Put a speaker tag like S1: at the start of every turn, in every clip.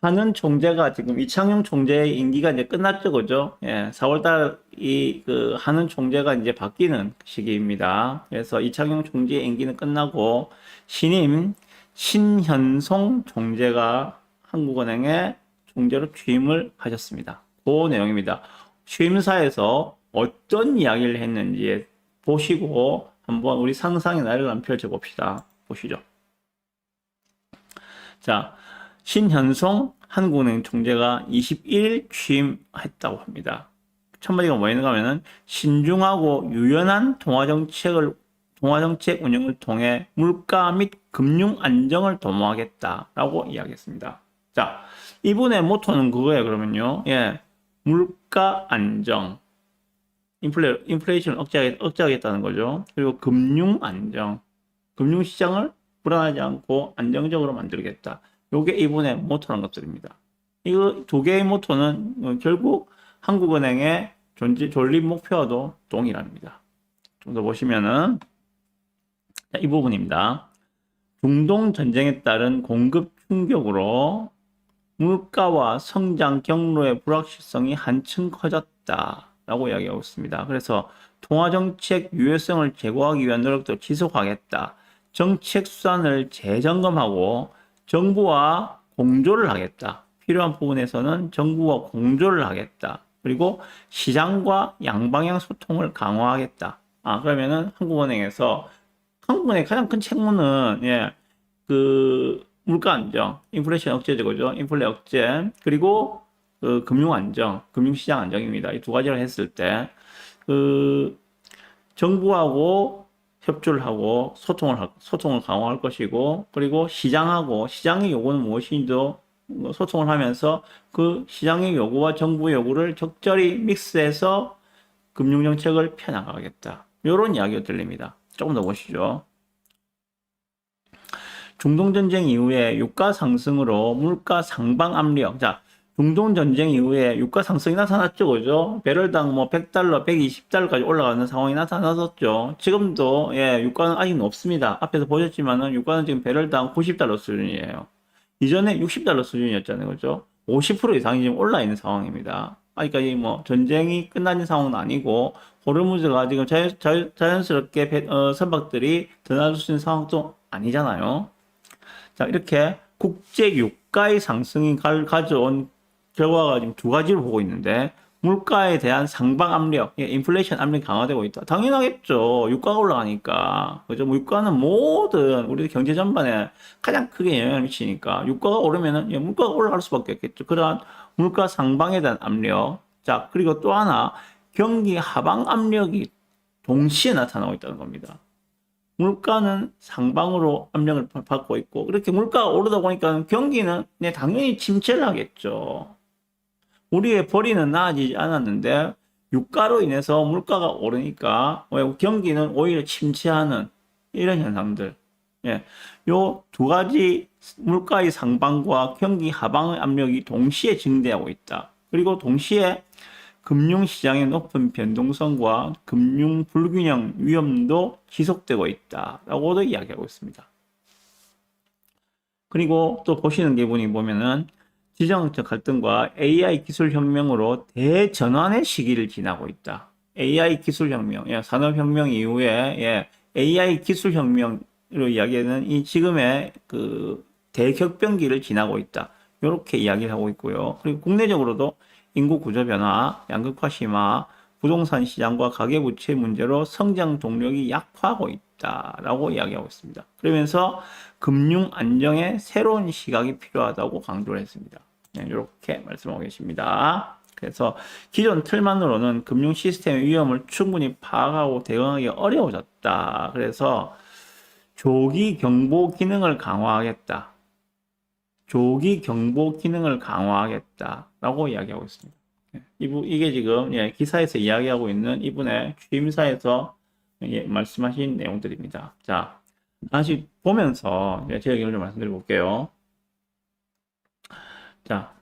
S1: 한은 총재가 지금 이창용 총재의 임기가 이제 끝났죠, 그죠? 예, 4월달 그 한은 총재가 이제 바뀌는 시기입니다. 그래서 이창용 총재의 임기는 끝나고 신임 신현송 총재가 한국은행의 총재로 취임을 하셨습니다. 그 내용입니다. 취임사에서 어떤 이야기를 했는지 보시고 한번 우리 상상의 나래를 한번 펼쳐봅시다. 보시죠. 자, 신현송 한국은행 총재가 21일 취임했다고 합니다. 첫 마디가 뭐였는가 하면은 신중하고 유연한 통화정책 운영을 통해 물가 및 금융 안정을 도모하겠다라고 이야기했습니다. 자, 이분의 모토는 그거예요, 그러면요. 예. 물가 안정. 인플레이션을 억제하겠다는 거죠. 그리고 금융 안정. 금융시장을 불안하지 않고 안정적으로 만들겠다. 요게 이분의 모토라는 것들입니다. 이거 두 개의 모토는 결국 한국은행의 존립 목표와도 동일합니다. 좀 더 보시면은 이 부분입니다. 중동 전쟁에 따른 공급 충격으로 물가와 성장 경로의 불확실성이 한층 커졌다라고 이야기하고 있습니다. 그래서 통화정책 유효성을 제고하기 위한 노력도 지속하겠다. 정책 수단을 재점검하고 정부와 공조를 하겠다. 필요한 부분에서는 정부와 공조를 하겠다. 그리고 시장과 양방향 소통을 강화하겠다. 그러면은 한국은행의 가장 큰 책무는, 물가 안정, 인플레이션 억제죠, 그죠? 인플레 억제, 그리고 금융 안정, 금융시장 안정입니다. 이 두 가지를 했을 때, 정부하고 협조를 하고 소통을 강화할 것이고, 그리고 시장의 요구는 무엇인지 소통을 하면서 그 시장의 요구와 정부의 요구를 적절히 믹스해서 금융정책을 펴나가겠다. 이런 이야기가 들립니다. 조금 더 보시죠. 중동전쟁 이후에 유가 상승으로 물가 상방 압력. 자, 중동전쟁 이후에 유가 상승이 나타났죠, 그죠? 배럴당 뭐 100달러, 120달러까지 올라가는 상황이 나타났었죠. 지금도, 유가는 아직 높습니다. 앞에서 보셨지만은 유가는 지금 배럴당 90달러 수준이에요. 이전에 60달러 수준이었잖아요, 그죠? 50% 이상이 지금 올라 있는 상황입니다. 그러니까 뭐 전쟁이 끝난 상황은 아니고 호르무즈가 지금 자연스럽게 선박들이 드나들 수 있는 상황도 아니잖아요. 자, 이렇게 국제 유가의 상승이 가져온 결과가 지금 두 가지를 보고 있는데, 물가에 대한 상방 압력, 인플레이션 압력이 강화되고 있다. 당연하겠죠. 유가가 올라가니까. 그죠? 뭐 유가는 모든 우리 경제 전반에 가장 크게 영향을 미치니까, 유가가 오르면은 물가가 올라갈 수밖에 없겠죠. 그러한 물가 상방에 대한 압력. 자, 그리고 또 하나, 경기 하방 압력이 동시에 나타나고 있다는 겁니다. 물가는 상방으로 압력을 받고 있고, 그렇게 물가가 오르다 보니까 경기는 당연히 침체를 하겠죠. 우리의 벌이는 나아지지 않았는데 유가로 인해서 물가가 오르니까 경기는 오히려 침체하는 이런 현상들. 요 두 가지 물가의 상방과 경기 하방의 압력이 동시에 증대하고 있다. 그리고 동시에 금융시장의 높은 변동성과 금융 불균형 위험도 지속되고 있다라고도 이야기하고 있습니다. 그리고 또 보시는 부분이 보면은 지정학적 갈등과 AI 기술 혁명으로 대전환의 시기를 지나고 있다. AI 기술 혁명, 산업혁명 이후에 AI 기술 혁명으로 이야기하는 이 지금의 그 대격변기를 지나고 있다. 이렇게 이야기를 하고 있고요. 그리고 국내적으로도 인구 구조 변화, 양극화 심화, 부동산 시장과 가계부채 문제로 성장 동력이 약화하고 있다라고 이야기하고 있습니다. 그러면서 금융 안정에 새로운 시각이 필요하다고 강조를 했습니다. 이렇게 말씀하고 계십니다. 그래서 기존 틀만으로는 금융 시스템의 위험을 충분히 파악하고 대응하기 어려워졌다. 그래서 조기 경보 기능을 강화하겠다. 조기 경보 기능을 강화하겠다라고 이야기하고 있습니다. 이게 지금 기사에서 이야기하고 있는 이분의 취임사에서 말씀하신 내용들입니다. 자, 다시 보면서 제 의견을 좀 말씀드려 볼게요. 자,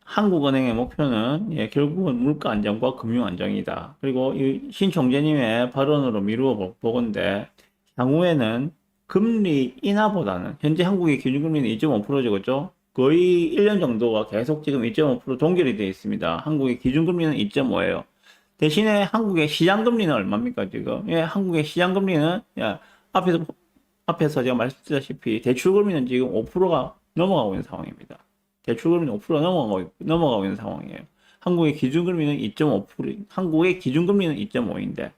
S1: 한국은행의 목표는 결국은 물가 안정과 금융 안정이다. 그리고 이 신 총재님의 발언으로 미루어 보건데 향후에는 금리 인하보다는 현재 한국의 기준금리는 2.5%죠, 그죠? 거의 1년 정도가 계속 지금 2.5% 동결이 되어 있습니다. 한국의 기준금리는 2.5예요. 대신에 한국의 시장금리는 얼마입니까, 지금? 예, 한국의 시장금리는, 예, 앞에서 제가 말씀드렸다시피 대출금리는 지금 5%가 넘어가고 있는 상황입니다. 대출금리는 5%가 넘어가고 있는 상황이에요. 한국의 기준금리는 2.5%, 한국의 기준금리는 2.5인데,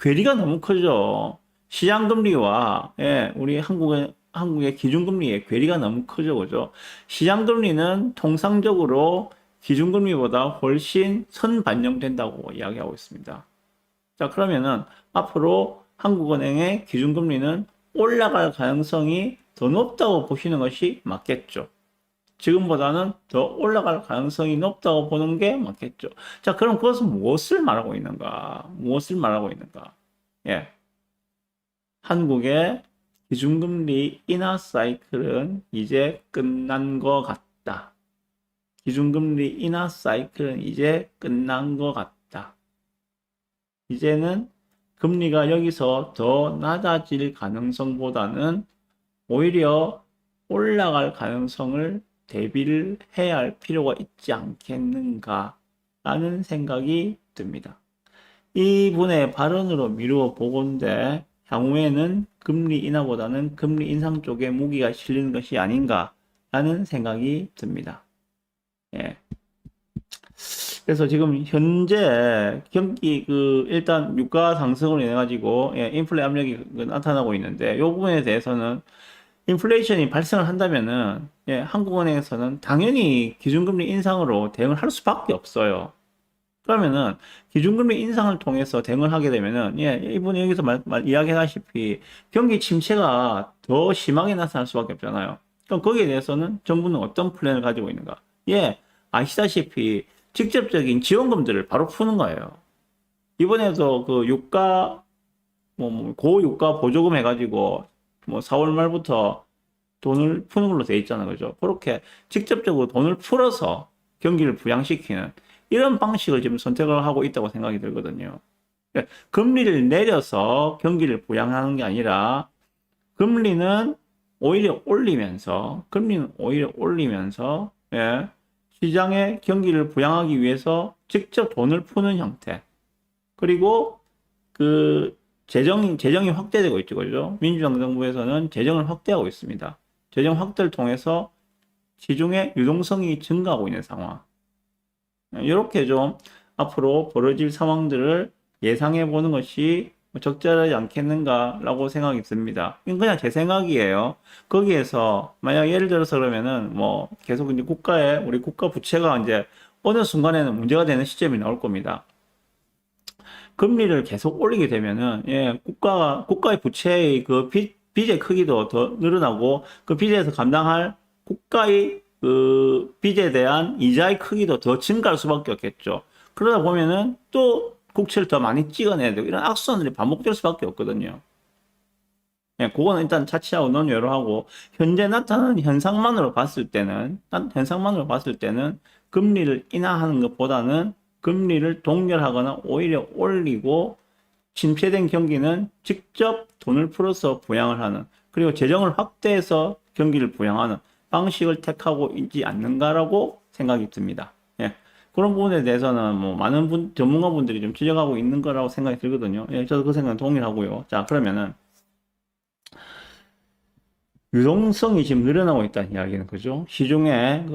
S1: 괴리가 너무 크죠. 시장금리와, 예, 우리 한국의 기준금리의 괴리가 너무 크죠, 그죠? 시장금리는 통상적으로 기준금리보다 훨씬 선반영된다고 이야기하고 있습니다. 자, 그러면은 앞으로 한국은행의 기준금리는 올라갈 가능성이 더 높다고 보시는 것이 맞겠죠. 지금보다는 더 올라갈 가능성이 높다고 보는 게 맞겠죠. 자, 그럼 그것은 무엇을 말하고 있는가? 무엇을 말하고 있는가? 예. 한국의 기준금리 인하 사이클은 이제 끝난 것 같다. 기준금리 인하 사이클은 이제 끝난 것 같다. 이제는 금리가 여기서 더 낮아질 가능성보다는 오히려 올라갈 가능성을 대비를 해야 할 필요가 있지 않겠는가 라는 생각이 듭니다. 이분의 발언으로 미루어 보건대 향후에는 금리 인하보다는 금리 인상 쪽에 무기가 실리는 것이 아닌가 라는 생각이 듭니다. 예. 그래서 지금 현재 경기 일단 유가 상승으로 인해 가지고 예, 인플레 압력이 나타나고 있는데 이 부분에 대해서는 인플레이션이 발생을 한다면은 예, 한국은행에서는 당연히 기준금리 인상으로 대응을 할 수밖에 없어요. 그러면은 기준금리 인상을 통해서 대응을 하게 되면은 예, 이분이 여기서 이야기하다시피 경기 침체가 더 심하게 나타날 수밖에 없잖아요. 그럼 거기에 대해서는 정부는 어떤 플랜을 가지고 있는가? 예, 아시다시피 직접적인 지원금들을 바로 푸는 거예요. 이번에도 그 유가 고유가 보조금 해가지고 4월 말부터 돈을 푸는 걸로 돼 있잖아요. 그죠? 그렇게 직접적으로 돈을 풀어서 경기를 부양시키는 이런 방식을 지금 선택을 하고 있다고 생각이 들거든요. 금리를 내려서 경기를 부양하는 게 아니라 금리는 오히려 올리면서 예, 시장의 경기를 부양하기 위해서 직접 돈을 푸는 형태. 그리고 재정이 확대되고 있죠. 그죠? 민주당 정부에서는 재정을 확대하고 있습니다. 재정 확대를 통해서 시중의 유동성이 증가하고 있는 상황. 이렇게 좀 앞으로 벌어질 상황들을 예상해 보는 것이 적절하지 않겠는가라고 생각이 듭니다. 이건 그냥 제 생각이에요. 거기에서 만약 예를 들어서 그러면은 계속 이제 우리 국가 부채가 이제 어느 순간에는 문제가 되는 시점이 나올 겁니다. 금리를 계속 올리게 되면은 예, 국가의 부채의 빚의 크기도 더 늘어나고 그 빚에서 감당할 국가의 빚에 대한 이자의 크기도 더 증가할 수밖에 없겠죠. 그러다 보면은 또 국채를 더 많이 찍어내야 되고 이런 악순환들이 반복될 수밖에 없거든요. 예, 그거는 일단 차치하고 논의를 하고 현재 나타나는 현상만으로 봤을 때는 금리를 인하하는 것보다는 금리를 동결하거나 오히려 올리고 침체된 경기는 직접 돈을 풀어서 부양을 하는 그리고 재정을 확대해서 경기를 부양하는 방식을 택하고 있지 않는가라고 생각이 듭니다. 예. 그런 부분에 대해서는 많은 전문가분들이 좀 지적하고 있는 거라고 생각이 들거든요. 예, 저도 그 생각은 동일하고요. 자, 그러면은 유동성이 지금 늘어나고 있다는 이야기는 그죠? 시중에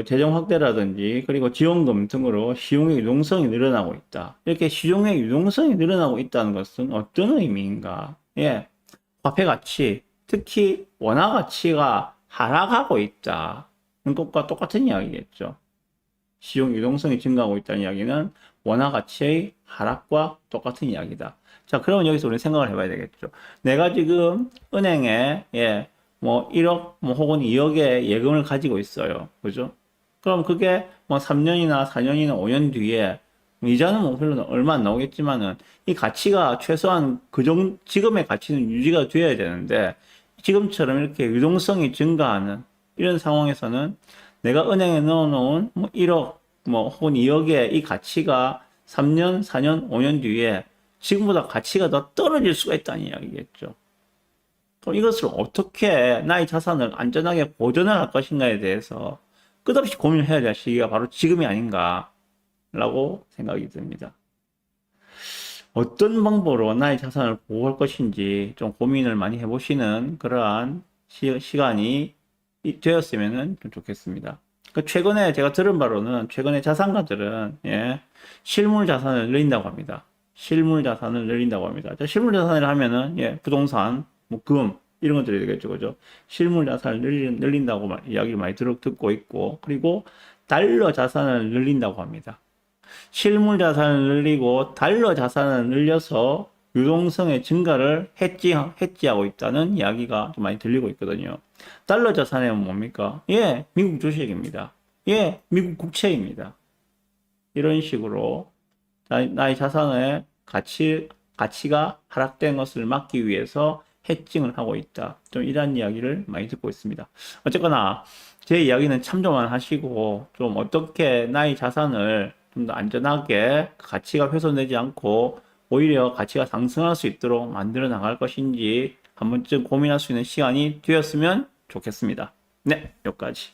S1: 재정 확대라든지 그리고 지원금 등으로 시중의 유동성이 늘어나고 있다. 이렇게 시중의 유동성이 늘어나고 있다는 것은 어떤 의미인가? 예, 화폐 가치, 특히 원화 가치가 하락하고 있다는 것과 똑같은 이야기겠죠. 시중 유동성이 증가하고 있다는 이야기는 원화 가치의 하락과 똑같은 이야기다. 자, 그러면 여기서 우리 생각을 해봐야 되겠죠. 내가 지금 은행에 1억 혹은 2억의 예금을 가지고 있어요. 그죠? 그럼 그게 3년이나 4년이나 5년 뒤에 이자는 별로 얼마 안 나오겠지만은 이 가치가 최소한 지금의 가치는 유지가 돼야 되는데 지금처럼 이렇게 유동성이 증가하는 이런 상황에서는 내가 은행에 넣어놓은 1억 혹은 2억의 이 가치가 3년, 4년, 5년 뒤에 지금보다 가치가 더 떨어질 수가 있다는 이야기겠죠. 그럼 이것을 어떻게 나의 자산을 안전하게 보존을 할 것인가에 대해서 끝없이 고민을 해야 될 시기가 바로 지금이 아닌가라고 생각이 듭니다. 어떤 방법으로 나의 자산을 보호할 것인지 좀 고민을 많이 해보시는 그러한 시간이 되었으면 좀 좋겠습니다. 최근에 제가 들은 바로는 최근에 자산가들은 실물 자산을 늘린다고 합니다. 실물 자산을 늘린다고 합니다. 실물 자산을 하면은 부동산, 뭐 금 이런 것들이 되겠죠, 그죠? 실물 자산을 늘린다고 이야기를 많이 듣고 있고, 그리고 달러 자산을 늘린다고 합니다. 실물 자산을 늘리고 달러 자산을 늘려서 유동성의 증가를 해지하고 있다는 이야기가 좀 많이 들리고 있거든요. 달러 자산은 뭡니까? 미국 주식입니다. 미국 국채입니다. 이런 식으로 나의 자산의 가치가 하락된 것을 막기 위해서 해칭을 하고 있다. 좀 이런 이야기를 많이 듣고 있습니다. 어쨌거나 제 이야기는 참조만 하시고 좀 어떻게 나의 자산을 좀 더 안전하게 가치가 훼손되지 않고 오히려 가치가 상승할 수 있도록 만들어 나갈 것인지 한 번쯤 고민할 수 있는 시간이 되었으면 좋겠습니다. 네, 여기까지.